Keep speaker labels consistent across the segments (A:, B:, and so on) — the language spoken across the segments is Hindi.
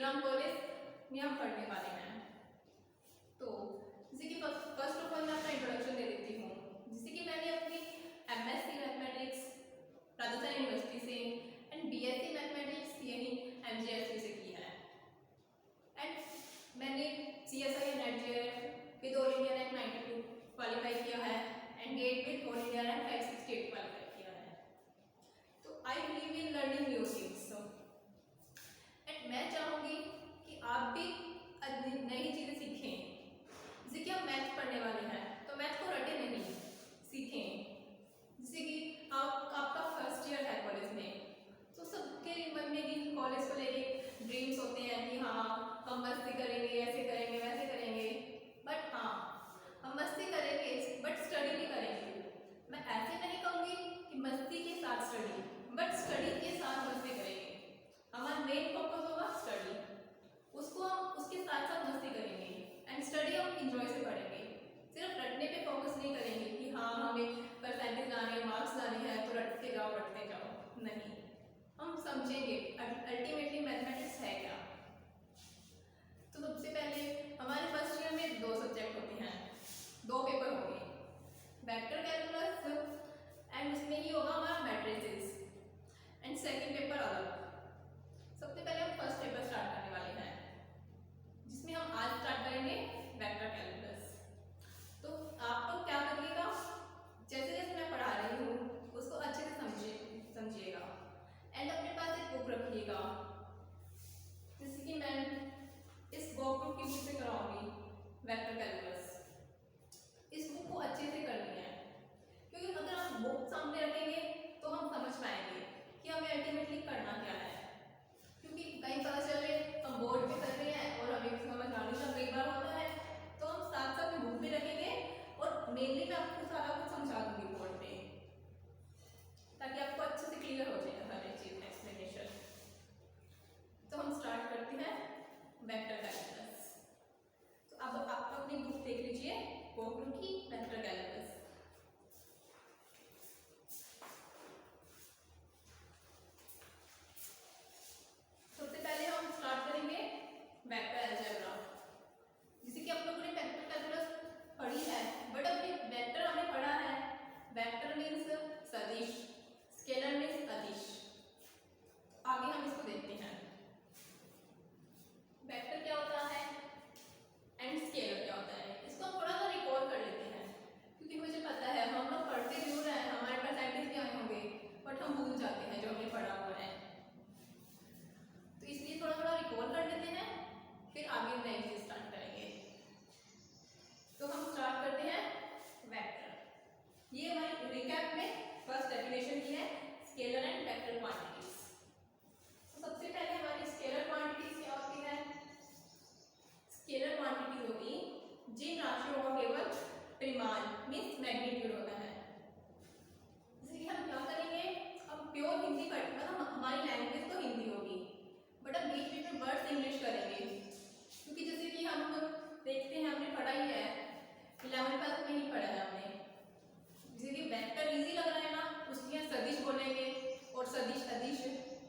A: श्रीराम कॉलेज में हम पढ़ने वाले हैं। तो जैसे कि फर्स्ट ऑफ ऑल मैं अपना इंट्रोडक्शन दे देती हूँ। जैसे कि मैंने अपनी एमएससी मैथमेटिक्स राजस्थान यूनिवर्सिटी से एंड बीएससी मैथमेटिक्स यही एमजीएसटी से की है। एंड मैंने CSI NET JEE with all India rank 92 qualify किया है and GATE with all India rank 568 qualify किया है। तो I believe in learning new things and मैं चाहूँगी कि आप भी नई चीज़ें सीखें। जैसे कि हम मैथ पढ़ने वाले हैं तो मैथ को रटे नहीं, सीखें। जैसे कि आपका फर्स्ट ईयर है कॉलेज में, तो सबके मन में भी कॉलेज को लेके ड्रीम्स होते हैं कि हाँ हम मस्ती करेंगे, ऐसे करेंगे, वैसे करेंगे। बट हाँ, हम मस्ती करेंगे बट स्टडी भी करेंगे। मैं ऐसे नहीं कहूँगी कि मस्ती के साथ स्टडी, बट स्टडी के साथ मस्ती करेंगे। हमारा मेन फोकस होगा स्टडी, उसको हम उसके साथ साथ मस्ती करेंगे एंड स्टडी हम इंजॉय से पढ़ेंगे। सिर्फ रटने पे फोकस नहीं करेंगे कि हाँ हमें परसेंटेज लाने हैं, मार्क्स लाने हैं तो रटते जाओ नहीं। हम समझेंगे अल्टीमेटली मैथमेटिक्स है क्या। तो सबसे पहले हमारे फर्स्ट ईयर में 2 सब्जेक्ट होते हैं, 2 पेपर होंगे, वेक्टर कैलकुलस एंड उसमें ही होगा हमारा मैट्रिसेस एंड सेकंड पेपर अलग। सबसे पहले हम फर्स्ट पेपर स्टार्ट करने वाले हैं, जिसमें हम आज स्टार्ट करेंगे वेक्टर कैलकुलस। तो आप लोग क्या करिएगा, जैसे जैसे मैं पढ़ा रही हूँ उसको अच्छे से समझिएगा एंड अपने पास एक बुक रखिएगा। जैसे कि मैं इस बुक की बुक से कराऊंगी वेक्टर कैलकुलस। इस बुक को अच्छे से करनी है, क्योंकि अगर आप बुक सामने रखेंगे तो हम समझ पाएंगे कि हमें अल्टीमेटली करना क्या है। क्योंकि कहीं पता चले हम बोर्ड पे कर रहे हैं और हमें समझ आने का कई बार होता है, तो हम साथ साथ में बुक भी रखेंगे और मेनली मैं आपको सारा कुछ समझा दूंगी बोर्ड पे, ताकि आपको अच्छे से क्लियर हो जाए हर एक चीज एक्सप्लेनेशन। तो हम स्टार्ट करते हैं वेक्टर कैलकुलस। तो अब आप अपनी बुक देख लीजिए, कोकरू की वेक्टर कैलकुलस। सबसे पहले हम स्टार्ट करेंगे वेक्टर अलजेब्रा। जैसे कि आप लोगों ने वेक्टर कैलकुलस पढ़ी है, बट अपने वेक्टर हमने पढ़ा है, वेक्टर मीन्स सदिश, स्केलर मीन्स अदिश। आगे हम इसको देखते हैं वेक्टर क्या होता है एंड स्केलर क्या होता है। इसको हम थोड़ा सा रिकॉल कर लेते हैं, क्योंकि मुझे पता है हम लोग पढ़ते जरूर हैं, हमारे परसेंटेज भी आए होंगे, बट हम भूल जाते हैं जो हमने पढ़ा हुआ है। तो इसलिए थोड़ा थोड़ा रिकॉल कर लेते हैं, फिर आगे नई चीज स्टार्ट करेंगे। तो हम स्टार्ट करते हैं वेक्टर। ये हमारी रिकैप में फर्स्ट डेफिनेशन की है, स्केलर एंड वेक्टर क्वांटिटीज। तो सबसे पहले हमारी स्केलर क्वांटिटीज क्या होती है। स्केलर क्वांटिटीज होती जिन राशियों का केवल परिमाण मीन्स मैग्नीट्यूड होता है। जैसे कि हम क्या करेंगे, हम प्योर हिंदी पढ़, मतलब हमारी लैंग्वेज तो हिंदी होगी, बट अब बीच बीच में वर्ड्स इंग्लिश करेंगे, क्योंकि जैसे कि हम देखते हैं, हमने पढ़ा ही है 11th क्लास में ही पढ़ा है हमने। जैसे कि वेक्टर इजी लग रहा है ना, उसमें सदिश बोलेंगे और सदिश अदिश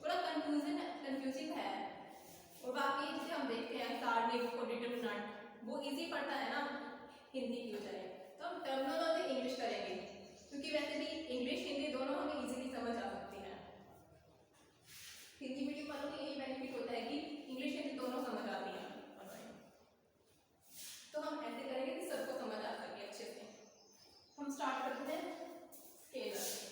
A: थोड़ा कंफ्यूजिंग है। और बाकी जैसे हम देखते हैं सारणिक और डिटरमिनेंट, वो इजी पड़ता है ना हिंदी की बजाय, तो हम टर्मिनोलॉजी इंग्लिश करेंगे, क्योंकि वैसे भी इंग्लिश हिंदी दोनों हमें इजीली समझ आ सकती है। हिंदी मीडियम वालों को यही बेनिफिट होता है कि इंग्लिश हिंदी दोनों समझ आती है। तो हम ऐसे करेंगे कि सबको समझ आ सके अच्छे से। हम स्टार्ट करते हैं स्केलर।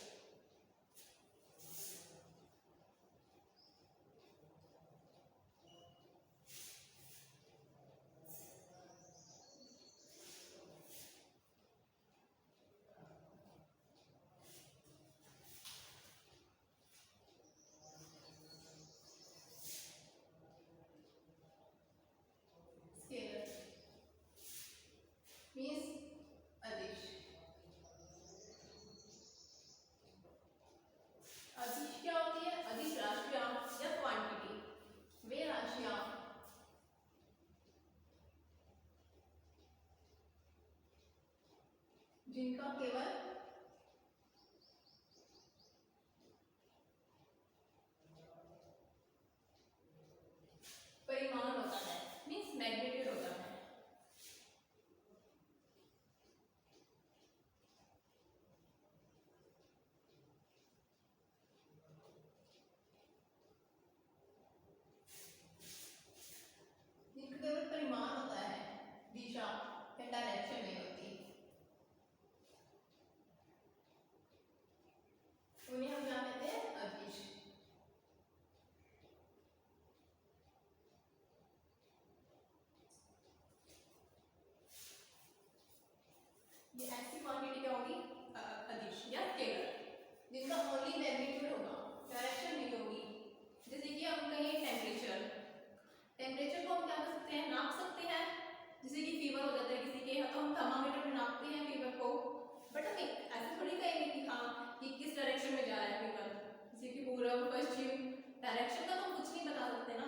A: डायरेक्शन का तो हम कुछ नहीं बता सकते ना,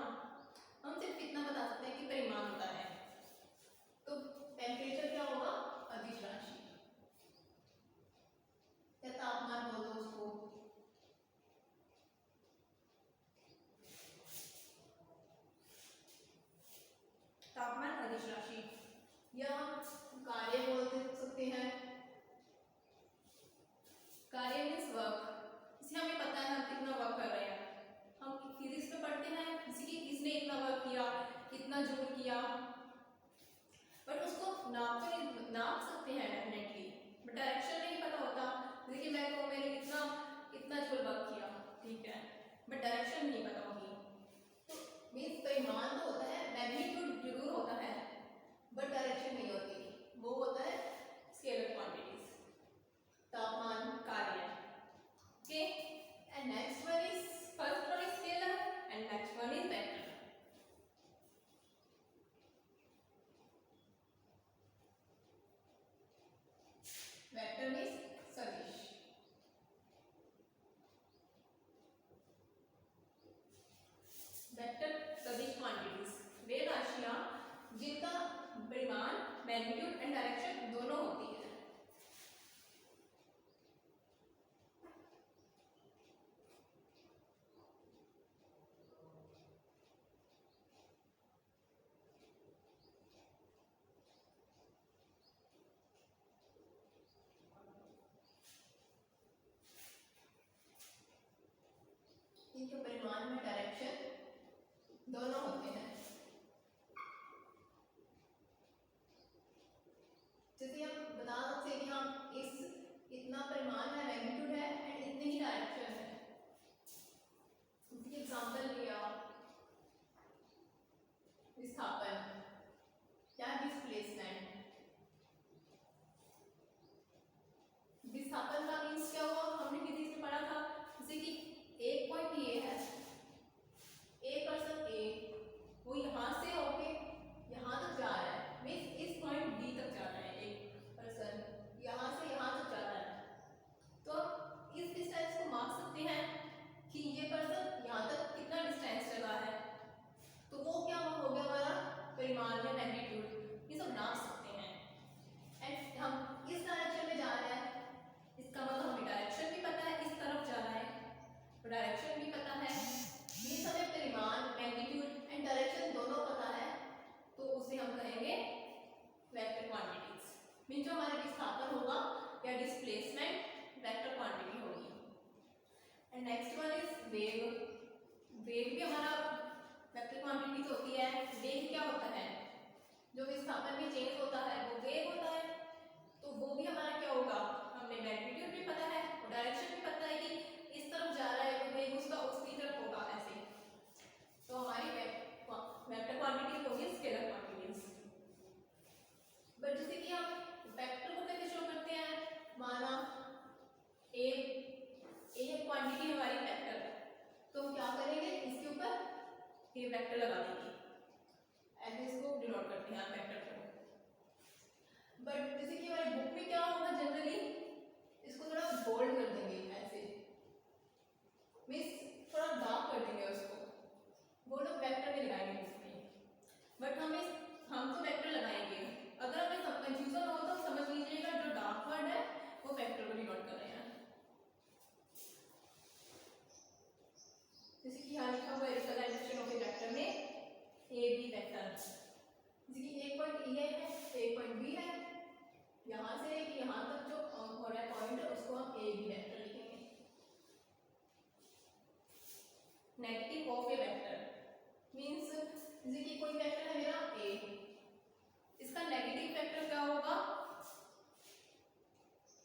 A: हम सिर्फ इतना बता सकते हैं कि परिमाण होता है। तो टेम्परेचर क्या होगा, अदिश राशि या तापमान बोल दो उसको। तापमान अदिश राशि या हम कार्य बोल सकते हैं। कार्य मीन्स वर्क, इसे हमें पता है हम कितना वर्क कर रहे हैं। हम फिजिक्स में पढ़ते हैं जैसे कि इसने इतना वर्क किया, इतना जूल किया, बट उसको नाप सकते हैं डेफिनेटली, बट डायरेक्शन नहीं पता होता। जैसे कि मैंने इतना जूल वर्क किया, ठीक है, बट डायरेक्शन नहीं पता होगी। तो मीन्स परिमाण तो होता है, मैग्नीट्यूड जरूर होता है, बट डायरेक्शन नहीं होती, वो होता है स्केलर क्वांटिटीज, तापमान, कार्य। Okay, and next one is, first one is scalar and next one is vector. Vector means सदिश। वेक्टर सदिश क्वांटिटीज वे राशियां जिनका परिमाण, मैग्नीट्यूड एंड डायरेक्शन दोनों होती है। इनके परिमाण में डायरेक्शन दोनों होते हैं। जैसे हम बता सकते हैं कि हम इतना परिमाण है, मैग्नीट्यूड है एंड इतनी ही डायरेक्शन है। इसकी एग्जांपल लिया विस्थापन या डिस्प्लेसमेंट। विस्थापन का मीन्स क्या हुआ, हमने फिजिक्स में पढ़ा था, जैसे कि एक पॉइंट ये है, ए पर्सन ए, वो यहाँ से होके यहाँ तक जा रहा है, मीन्स इस पॉइंट बी तक जा रहा है एक पर्सन, यहाँ से यहाँ तक जा रहा है। तो इस डिस्टेंस को माप सकते हैं कि ये पर्सन यहाँ तक कितना डिस्टेंस चला है, तो वो क्या हो गया हमारा परिमाण या मैग्नीट्यूड, ये सब नाप सकते हैं। एंड हम इस डायरेक्शन में जा रहे हैं, इसका मतलब हमें डायरेक्शन भी पता है, इस तरफ जा रहा है, डायरेक्शन भी पता है, ये हमें परिमाण, मैग्नीट्यूड एंड डायरेक्शन दोनों पता है, तो उसे हम कहेंगे वेक्टर क्वांटिटीज। मीन जो हमारे विस्थापन होगा या डिस्प्लेसमेंट वेक्टर क्वांटिटी होगी। एंड नेक्स्ट वन इज वेग। वेग भी हमारा वेक्टर क्वांटिटीज होती है। वेग क्या होता है, जो विस्थापन में चेंज होता है वो वेग होता है, तो वो भी हमारा क्या होगा, हमें मैग्नीट्यूड भी पता है और डायरेक्शन भी पता है कि इस तरफ जा रहा है, तो वेग उसका उसकी तरफ होगा ऐसे। तो हमारी वेक्टर क्वांटिटीज होगी स्केलर क्वांटिटीज। बट जैसे कि हम वेक्टर को कैसे शो करते हैं, माना ए एक क्वांटिटी हमारी वेक्टर है, तो हम क्या करेंगे, इसके ऊपर ए वेक्टर लगा देंगे, ऐसे इसको डिनोट करते हैं वेक्टर को। बट जैसे कि हमारी बुक में क्या होगा, जनरली इसको थोड़ा बोल्ड कर देंगे ऐसे, मीन्स थोड़ा डार्क कर देंगे उसको, वो लोग वेक्टर नहीं लगाएंगे उसमें, बट हम तो वेक्टर लगाएंगे। अगर हमें कंफ्यूजन हो तो समझ लीजिएगा जो डार्क वर्ड है वो वेक्टर को डिनोट कर रहे हैं। जैसे कि यहाँ लिखा हुआ है रिप्रेजेंटेशन ऑफ ए वेक्टर में ए बी वेक्टर, जैसे कि एक पॉइंट ए है, एक पॉइंट बी है, यहाँ से यहाँ तक जो हो रहा है पॉइंट, उसको हम ए बी वेक्टर लिखेंगे। Negative of A vector means जैसे कि कोई वेक्टर है मेरा ए, इसका नेगेटिव वेक्टर क्या होगा,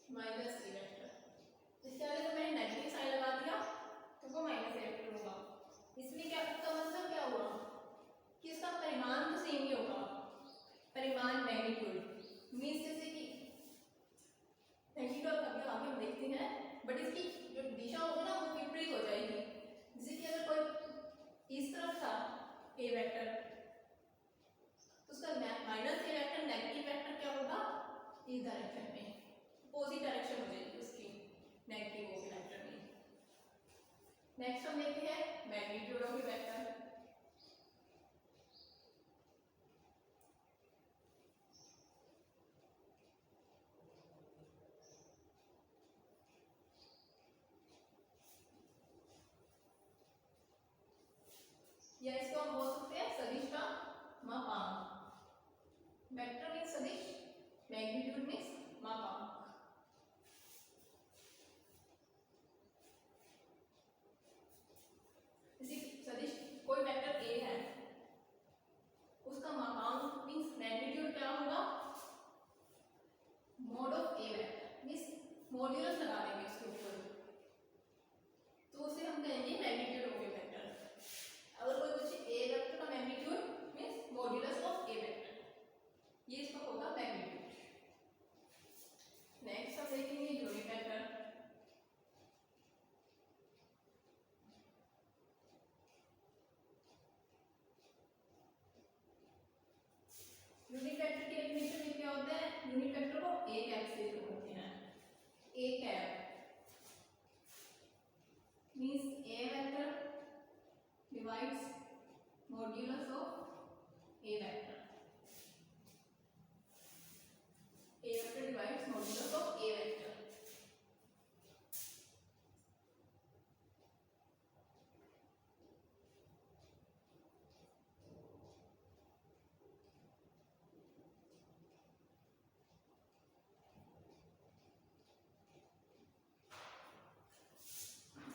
A: माइनस ए वेक्टर। इसके आगे तो मैंने नेगेटिव साइन लगा दिया तो वो माइनस ए वेक्टर होगा। इसमें क्या, इसका मतलब क्या हुआ कि इसका परिमाण तो सेम ही होगा, परिमाण मैग्नीट्यूड मीन्स जैसे कि मैग्नीट्यूड अभी आगे हम देखते हैं, बट इसकी जो दिशा होगी ना वो विपरीत हो जाएगी। जैसे कि अगर कोई इस तरफ था ए वेक्टर, तो उसका माइनस ए वेक्टर, नेगेटिव वेक्टर क्या होगा, इस डायरेक्शन में अपोजिट डायरेक्शन हो जाएगी उसकी, नेगेटिव वेक्टर में। नेक्स्ट हम देखते हैं मैग्नीट्यूड करेंगे मैग्नीट्यूड ऑफ ए वेक्टर। अगर कोई पूछे ए वेक्टर का magnitude means modulus of A vector, ये इसका होगा मैग्नीट्यूड। नेक्स्ट हम देखेंगे यूनिट वेक्टर। यूनिट वेक्टर के डेफिनेशन में क्या होता है, यूनिट वेक्टर को ए कैप से शुरू होते हैं। A cap means a vector divides modulus of a vector. A vector divides modulus of a vector.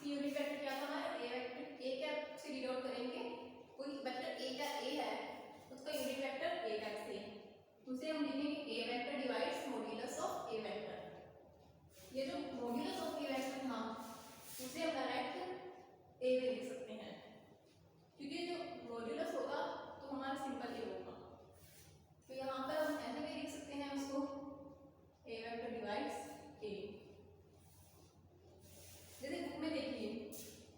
A: Unit vector क्या था हमारा, ए वेक्टर ए कैप से डिनोट करेंगे। कोई वेक्टर ए का ए है उसका यूनिट वेक्टर ए कैप से, उसे हम लिखेंगे A vector divides modulus of A vector. ये जो मॉड्यूलस ऑफ ए वेक्टर था उसे हम डायरेक्ट ए में लिख सकते हैं, क्योंकि जो मॉड्यूलस होगा तो हमारा सिंपल ए होगा, तो यहाँ पर हम ऐसे भी लिख सकते हैं उसको ए वेक्टर डिवाइड्स ए। जैसे बुक में देखिए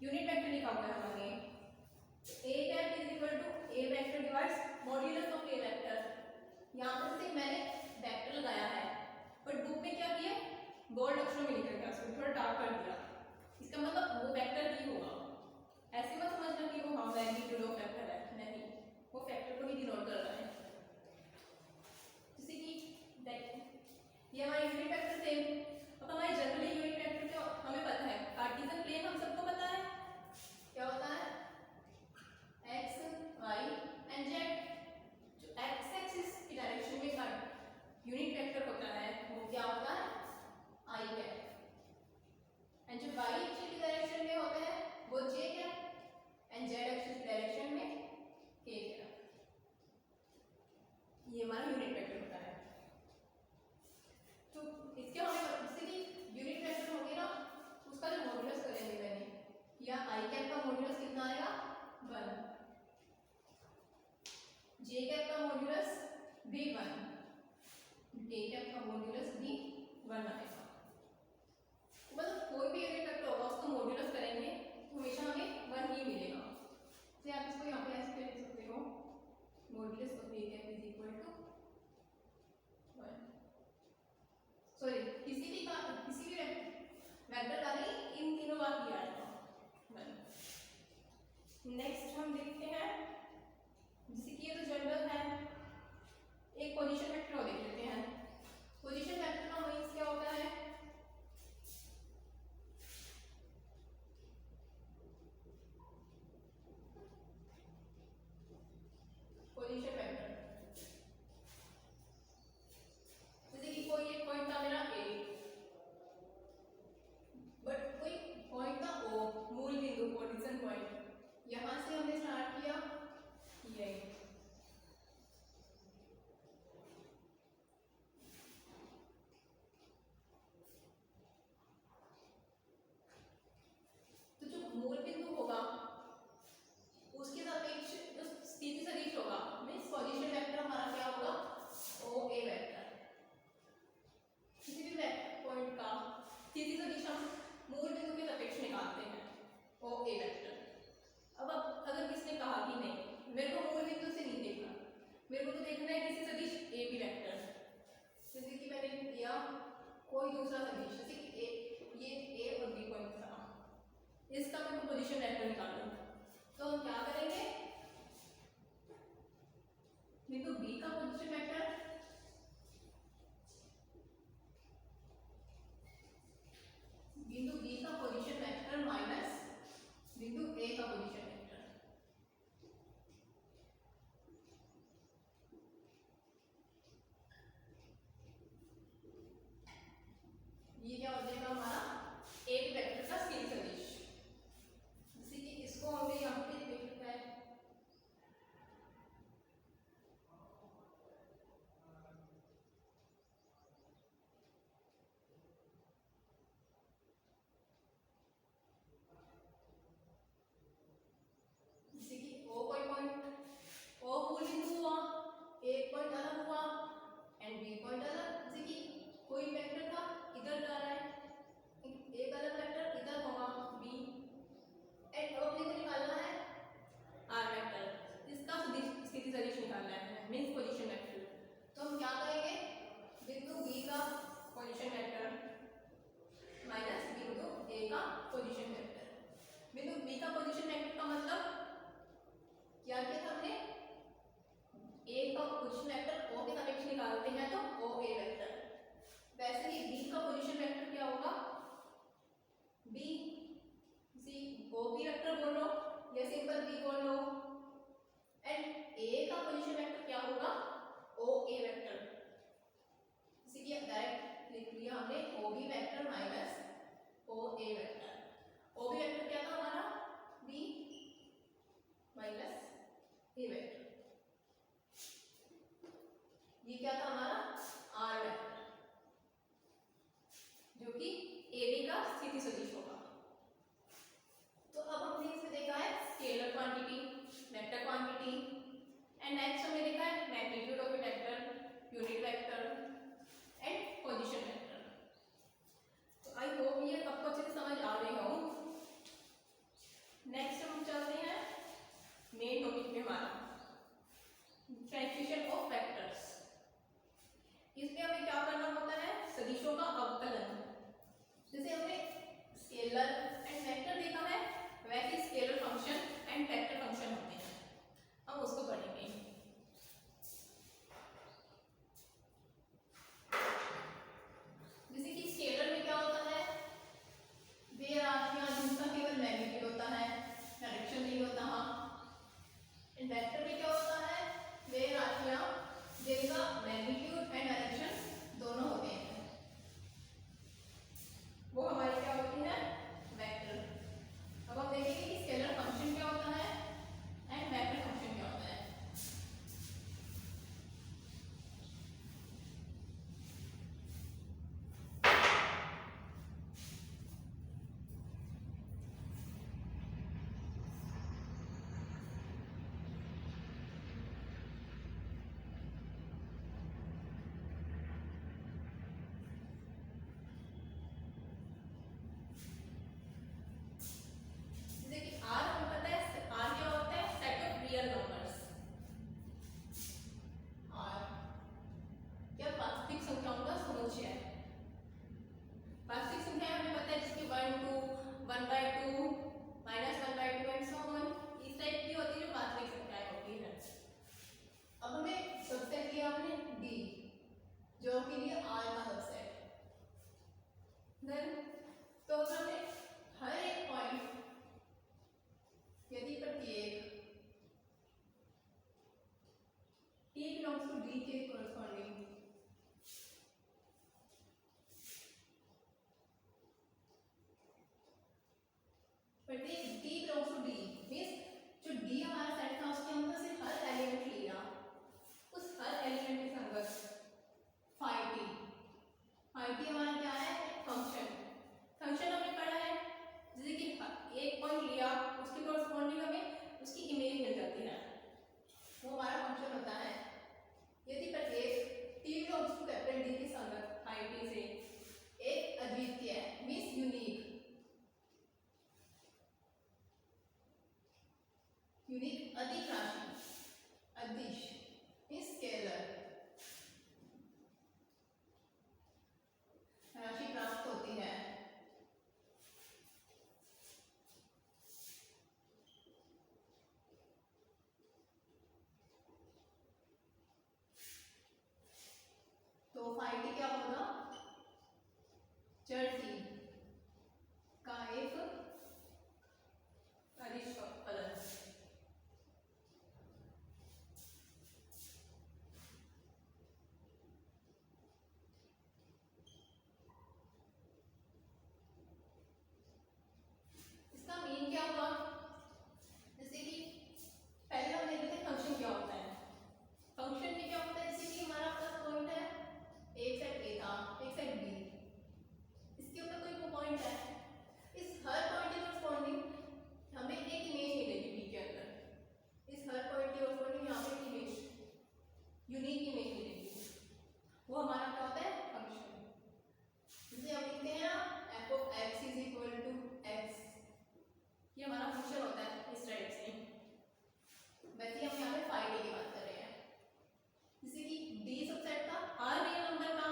A: यूनिट वेक्टर लिखा हुआ है हमारे, A cap is equal to A vector divides modulus of A vector. यहाँ पर सिर्फ मैंने वेक्टर लगाया है, बट बुक में क्या किया, बोल्ड अक्षरों में लिखा गया, उसको थोड़ा डार्क कर दिया, इसका मतलब वो वेक्टर ही होगा। ऐसे मत समझना कि वो हम मैग्नीट्यूड ऑफ वेक्टर है, नहीं, वो फैक्टर को ही डिनोट कर रहा है। जैसे कि ये हमारे यूनिट वेक्टर थे। अब हमारे जनरली यूनिट वेक्टर तो हमें पता है, कार्टेशियन प्लेन हम सबको पता है क्या होता है, x y एंड z। जो x एक्सिस की डायरेक्शन में का यूनिट वेक्टर होता है वो क्या होता है, i कैप, एंड जो y एक्सिस की डायरेक्शन में होता है वो j cap, and z axis की डायरेक्शन में k कैप। ये हमारा यूनिट वेक्टर होता है। तो इसके हमें जैसे कि यूनिट वेक्टर हो गया ना, उसका जो मॉड्यूलस करेंगे मैंने, या आई कैप का मॉड्यूलस कितना आएगा 1, जे कैप का मॉड्यूलस भी 1, के कैप का मॉड्यूलस भी 1 आएगा। मतलब कोई भी यूनिट वेक्टर होगा उसको मॉड्यूलस करेंगे तो हमेशा हमें 1 ही मिलेगा। तो आप इसको यहाँ पे ऐसे लिख सकते हो, modulus of a cap is equal to 1। Sorry, किसी भी वेक्टर का नहीं, इन तीनों का किया आएगा 1। नेक्स्ट हम देखते हैं, जैसे कि ये तो जनरल है, एक पोजीशन वेक्टर और देख लेते हैं। पोजीशन वेक्टर का मींस क्या होता है, पोजीशन वेक्टर जैसे कि कोई एक पॉइंट था मेरा ए, बट कोई पॉइंट था ओ, मूल बिंदु पोजीशन पॉइंट, यहां से हमने स्टार्ट किया ये, तो जो मूल बिंदु होगा उसके सापेक्ष जो स्थिति सदिश होगा मींस पोजीशन वेक्टर हमारा क्या होगा, ओ ए वेक्टर। किसी भी पॉइंट का स्थिति सदिश हम मूल बिंदु के सापेक्ष निकालते हैं, ओ ए वेक्टर। अब अगर किसने कहा कि नहीं मेरे को मूल बिंदु से नहीं देखना, मेरे को तो देखना है किसी सदिश ए बी वेक्टर, जैसे कि मैंने लिया कोई दूसरा सदिश, जैसे कि ये ए और बी पॉइंट था, इसका मेरे को पोजीशन वेक्टर निकालना, तो हम क्या करेंगे, बिंदु बी का पोजीशन वेक्टर बिंदु बी का पोजीशन वेक्टर माइनस बिंदु ए का पोजीशन वेक्टर, ये क्या हो जाएगा हमारा ए वेक्टर का स्थिति सदिश। जैसे कि इसको बट ये D belongs to D means जो D हमारा सेट था उसके अंदर से हर एलिमेंट लिया, उस हर एलिमेंट के संगत phi t हमारा क्या है, फंक्शन। फंक्शन हमने पढ़ा है जैसे कि एक पॉइंट लिया उसके कोरस्पॉन्डिंग हमें उसकी इमेज मिल जाती है, वो हमारा फंक्शन होता है। यदि प्रत्येक t belongs to capital D के संगत phi t से एक अद्वितीय मींस यूनिक अदिश राशि, अदिश मींस स्केलर राशि प्राप्त होती है, तो phi t क्या होगा, चर t का एक अदिश फलन। इसका मीन क्या हुआ, जैसे कि पहले हम देखते थे फंक्शन क्या होता है। फंक्शन में क्या होता है, जैसे कि हमारा पास पॉइंट है, एक सेट A था, एक सेट B, इसके ऊपर कोई पॉइंट है, इस हर पॉइंट के कोरस्पॉन्डिंग हमें एक इमेज मिलेगी B के अंदर, इस हर पॉइंट के कोरस्पॉन्डिंग यहाँ पे एक इमेज यूनिक इमेज मिलेगी, वो हमारा क्या होता है, फंक्शन। जैसे हम लिखते हैं ना f of x is equal to x, ये हमारा फंक्शन होता है इस टाइप से। वैसे हम यहाँ पे phi t की बात कर रहे हैं, जैसे कि D सबसेट था हर रियल नंबर का,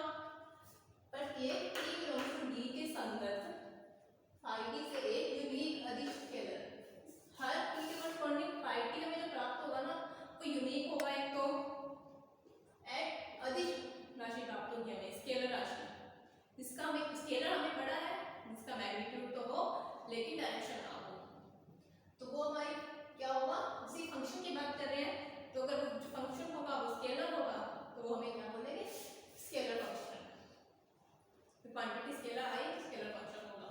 A: प्रत्येक t बिलोंग्स टू D के संगत phi t से एक यूनिक अदिश स्केलर, हर t के कोरस्पॉन्डिंग phi t हमें जो प्राप्त होगा ना वो यूनिक होगा, एक तो एक अदिश राशि प्राप्त होगी हमें, स्केलर राशि, जिसका हमें स्केलर हमें पढ़ा है, जिसका मैग्नीट्यूड तो हो लेकिन डायरेक्शन ना हो, तो वो हमारी क्या होगा, इसी फंक्शन की बात कर रहे हैं, तो अगर जो फंक्शन होगा वो स्केलर होगा तो वो हमें क्या बोलेंगे, स्केलर फंक्शन। तो क्वांटिटी स्केलर आई, स्केलर फंक्शन होगा।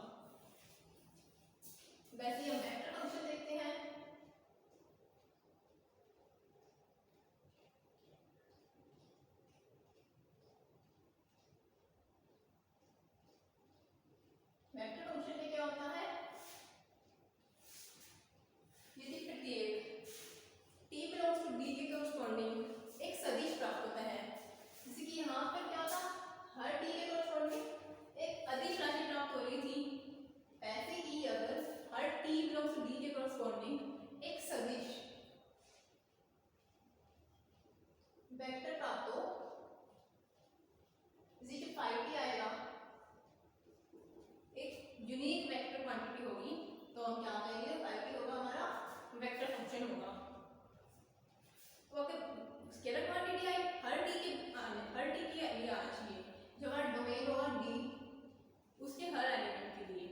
A: वैसे ही हम वेक्टर फंक्शन देखते हैं। वेक्टर फंक्शन में क्या होता है, यदि प्रत्येक t बिलोंग्स टू D के कोरस्पॉन्डिंग एक सदिश प्राप्त होता है, जैसे कि यहाँ पर क्या था, हर t के कोरस्पॉन्डिंग एक अदिश राशि प्राप्त हो रही थी, ऐसे ही अगर हर t बिलोंग्स टू D के कोरस्पॉन्डिंग एक सदिश वेक्टर प्राप्त हो, जैसे कि phi t आएगा, एक यूनिक वेक्टर क्वांटिटी होगी, तो हम क्या कहेंगे, phi t होगा हमारा वेक्टर फंक्शन होगा। तो अगर स्केलर क्वांटिटी आई हर t के लिए आना चाहिए, जो हमारा डोमेन होगा D उसके हर एलिमेंट के लिए,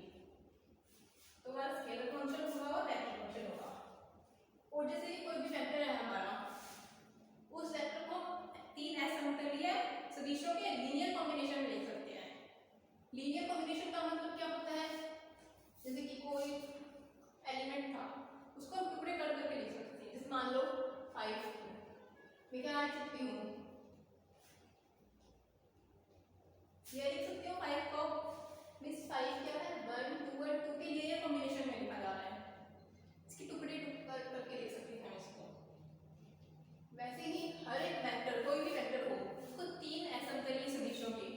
A: तो हमारा स्केलर फंक्शन होगा और वेक्टर फंक्शन होगा। और जैसे कोई भी वेक्टर है हमारा, उस वेक्टर को तीन असमतलीय सदिशों के लीनियर कॉम्बिनेशन में लिख सकते हैं। लीनियर कॉम्बिनेशन का मतलब क्या होता है, जैसे कि कोई एलिमेंट था उसको हम टुकड़े कर करके लिख सकते हैं, जैसे मान लो 5 मैं क्या लिख सकती हूँ, ये लिख सकती हूँ 5 को, मींस 5 क्या है, 1 2 और 2 के लीनियर कॉम्बिनेशन में लिखा जा रहा है, इसके टुकड़े कर करके लिख सकते हैं इसको। वैसे ही हर एक वेक्टर, कोई भी वेक्टर हो, उसको तीन असमतलीय सदिशों के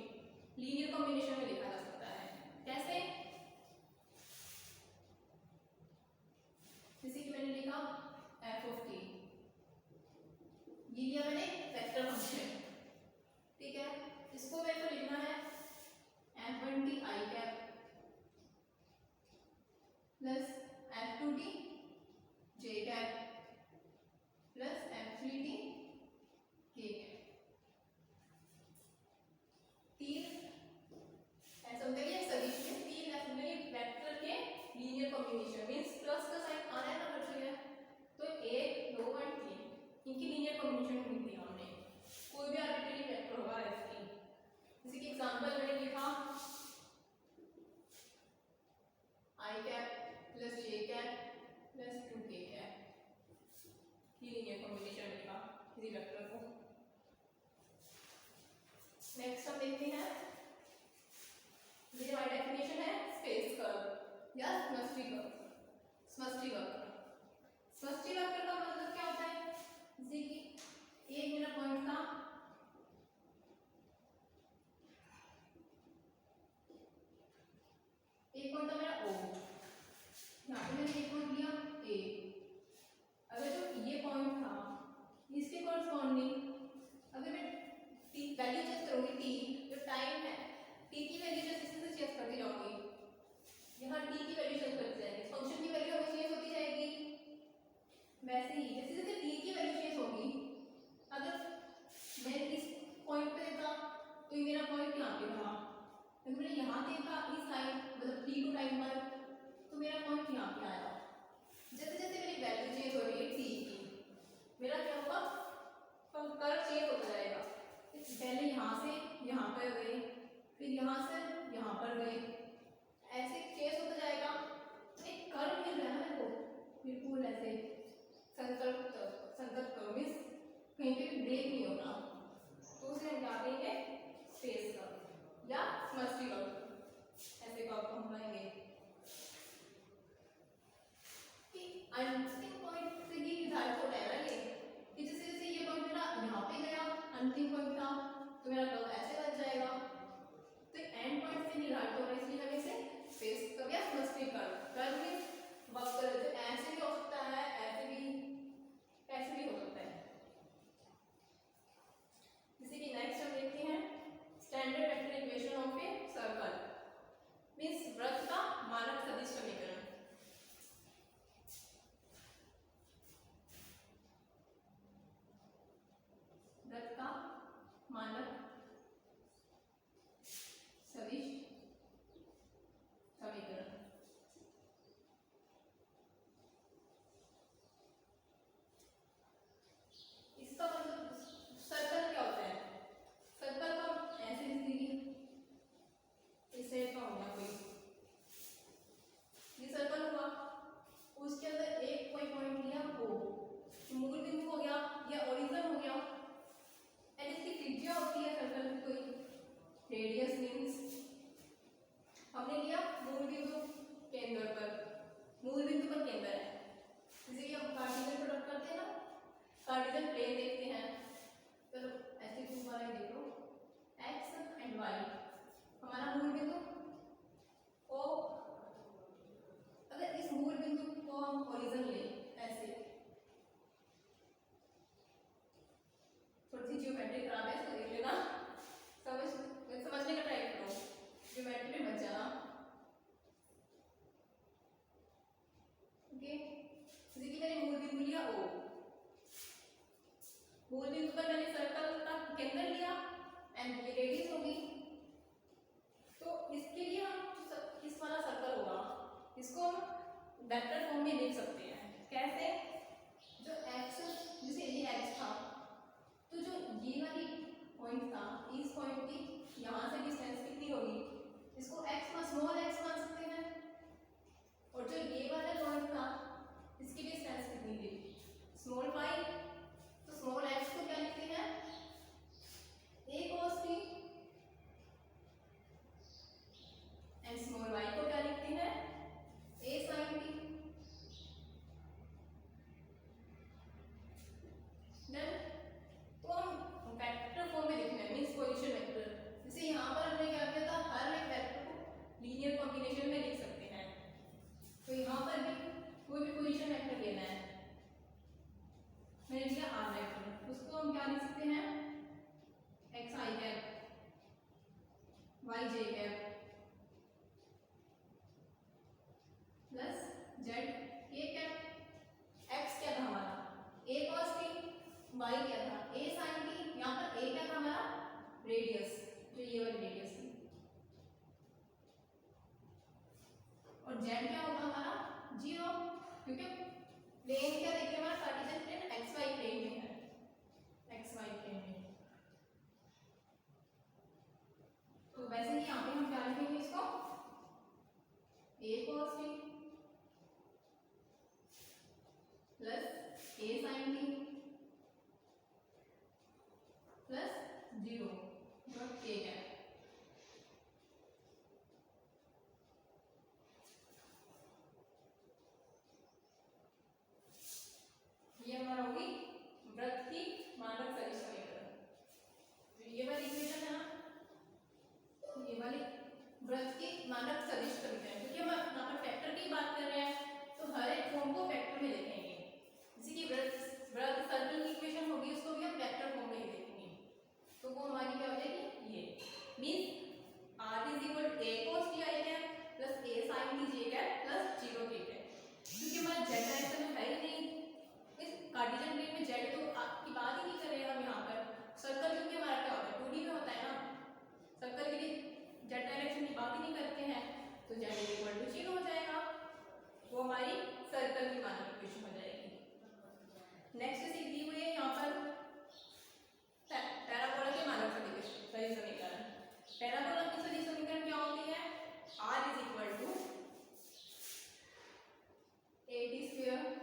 A: लीनियर कॉम्बिनेशन में लिखा जा सकता है। कैसे, जैसे कि मैंने लिखा f of t, ये लिया मैंने वेक्टर फंक्शन, ठीक है, इसको मेरे को लिखना है f1t I cap plus f2t j cap plus f3t k cap. तीन असमतलीय सदिश में तीन असमतलीय वेक्टर के लीनियर कॉम्बिनेशन, मींस प्लस का साइन आना है ना हर जगह, तो 1 2 और 3 इनकी लीनियर कॉम्बिनेशन ढूंढ दी हमने, कोई भी आर्बिट्ररी वेक्टर होगा इसकी। जैसे कि एग्जांपल मैंने लिखा I cap plus j cap इसी वेक्टर को। नेक्स्ट हम देखते हैं, ये हमारी डेफिनेशन है स्पेस कर्व या समष्टि कर्व। समष्टि वक्र, समष्टि वक्र का मतलब क्या होता है, जैसे कि एक मेरा पॉइंट था, एक पॉइंट था मेरा O, यहाँ पे मैंने एक पॉइंट लिया A। अगर जो ये पॉइंट था इसके कॉरस्पॉन्डिंग अगर मैं t वैल्यू चेंज करूंगी, t जो टाइम है, t की वैल्यू जैसे जैसे चेंज करती जाऊंगी, यहाँ t की वैल्यू चेंज करती जाएगी, फंक्शन की वैल्यू हमें चेंज होती जाएगी। वैसे ही जैसे जैसे t की वैल्यू चेंज होगी, अगर मैं इस पॉइंट पे था तो ये मेरा पॉइंट यहाँ पे था, अगर मैंने यहाँ देखा इस लाइन मतलब t टू टाइम पर तो मेरा पॉइंट यहाँ पे आया। जैसे जैसे मेरी वैल्यू चेंज हो रही है t की, मेरा क्या होगा, कर्व चेंज होता जाएगा। पहले यहाँ से यहाँ पर गए, फिर यहाँ से यहाँ पर गए, ऐसे चेंज होता जाएगा। एक कर्व मिल रहा है मेरे को बिल्कुल ऐसे संकल्प कर्व, मींस कहीं पे भी ब्रेक नहीं होगा, तो उसे हम क्या कहेंगे, स्पेस कर्व या समष्टि कर्व। ऐसे कर्व को हम कहेंगे कि अंतिम पॉइंट से ही निर्धारित होता है ये, कि जैसे जैसे ये पॉइंट मेरा यहाँ पे गया, अंतिम पॉइंट था, तो मेरा कर्व ऐसे बन जाएगा। तो एंड पॉइंट से निर्धारित हो रहा है, इसलिए हम इसे स्पेस कर्व या समष्टि कर्व, कर्व में वक्र जो ऐसे भी हो सकता है, ऐसे भी हो सकता है। जैसे कि नेक्स्ट हम देखते हैं standard vector equation of a circle, means वृत्त का मानक सदिश समीकरण। वृत्त का मानक सदिश समीकरण। इसका मतलब सर्कल क्या होता है, सर्कल को ऐसे लिख दीजिए, इस टाइप का हो गया कोई, ये सर्कल हुआ, उसके अंदर एक कोई पॉइंट लिया O, मूल बिंदु हो गया या ओरिजिन हो गया, एंड इसकी त्रिज्या होती है सर्कल की कोई, रेडियस मींस हमने लिया मूल बिंदु केंद्र पर, मूल बिंदु पर केंद्र है। जैसे कि हम कार्टेशियन प्रोडक्ट करते हैं ना, कार्टेशियन प्लेन देखते हैं, चलो ऐसे टू वाला देख लो, x एंड y, हमारा मूल बिंदु O, अगर इस मूल बिंदु को हम ओरिजिन लें ऐसे, थोड़ी सी ज्योमेट्री खराब है इसको देख लेना, समझने का ट्राई करो, ज्योमेट्री में बच जाना। ओके, जैसे कि मैंने मूल बिंदु लिया O, मूल बिंदु पर मैंने सर्कल का केंद्र लिया एंड ये रेडियस होगी, तो इसके लिए हम इस वाला सर्कल होगा, इसको हम वेक्टर फॉर्म में लिख सकते हैं। कैसे, जो x, जैसे ये x था, तो जो ये वाली पॉइंट था, इस पॉइंट की यहाँ से डिस्टेंस कितनी होगी, इसको x मान, स्मॉल x मान सकते हैं, और जो ये वाला पॉइंट था इसकी डिस्टेंस कितनी थी, स्मॉल y, तो स्मॉल x को क्या लिखते हैं, a cos t, and small y को क्या लिखते हैं, a sin t। डन, तो हम वेक्टर फॉर्म में लिखना है, मींस पोजीशन वेक्टर। जैसे यहाँ पर हमने क्या किया था, हर एक वेक्टर को लीनियर कॉम्बिनेशन में लिख सकते हैं, तो यहाँ पर भी कोई भी पोजीशन वेक्टर लेना है, मैंने लिया r वेक्टर, उसको हम क्या लिख सकते हैं, x I cap, y j cap plus z k cap. x क्या था हमारा, a cos t, y क्या था, a sin t, यहाँ पर a क्या था हमारा, रेडियस, जो ये वाली रेडियस थी, और z क्या होगा हमारा, 0, क्योंकि प्लेन क्या देखिए हमारा कार्टेशियन प्लेन xy प्लेन में है, xy प्लेन में, तो वैसे ही यहाँ पे हम क्या लिखेंगे इसको, a cos t plus a sin t colour की मानक इक्वेशन हो जाएगी। नेक्स्ट चीज दी हुई है यहाँ पर पैराबोला के मानक समीकरण। पैराबोला की सदिश समीकरण क्या होती है? r is equal to a T square